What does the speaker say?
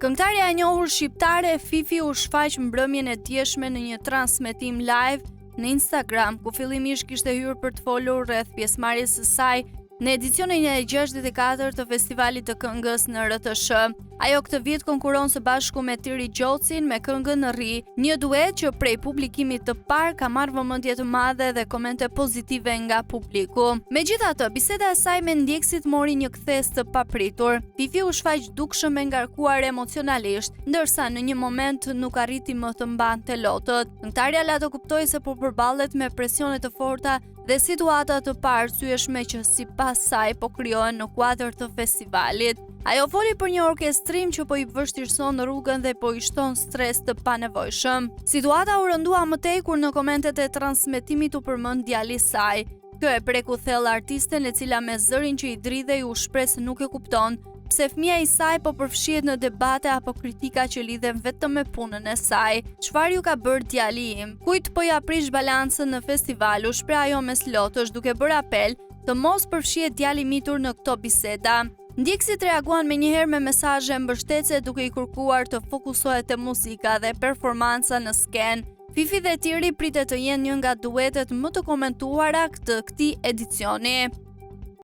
Këngëtarja e njohur shqiptare Fifi u shfaq mbrëmjen e djeshme në një transmetim live në Instagram, ku fillimisht kishte hyrë për të folur rreth pjesëmarrjes së saj në edicionin e 64 të festivalit të këngës në RTS. Ajo këtë vit konkuron së bashku me Tiri Gjocin me këngën Rri, një duet që prej publikimit të parë ka marrë vëmendje të madhe dhe komente pozitive nga publiku. Megjithatë, biseda e saj me ndjekësit mori një kthes të papritur. Fifi u shfaq dukshëm e ngarkuar emocionalisht, ndërsa në një moment nuk arriti më të mbante lotët. Këngëtarja la të kuptoi se po përballet me presione të forta dhe situata të paarsyeshme që sipas saj po krijohen në kuadër të festivalit. Ajo foli për një orkestrim që po i vështirëson rrugën dhe po i shton stres të panevojshëm. Situata u rëndua më tej kur në komentet e transmetimit u përmend djali i saj. Kjo e preku thellë artisten, e cila me zërin që i dridhej u shpreh se nuk e kupton pse fëmia i saj po përfshihet në debate apo kritika që lidhen vetëm me punën e saj. Çfarë ju ka bërë djali im? Kujt po ja prish balancën në festival? U shpreh ajo mes lotësh, duke bërë apel të mos përfshihet djali mitur në këto biseda. Ndjekësit reaguan menjëherë me mesazhe mbështetëse, duke i kërkuar të fokusohet te muzika dhe performanca në skenë. Fifi dhe Tiri pritet të jenë një nga duetet më të komentuara të këtij edicioni.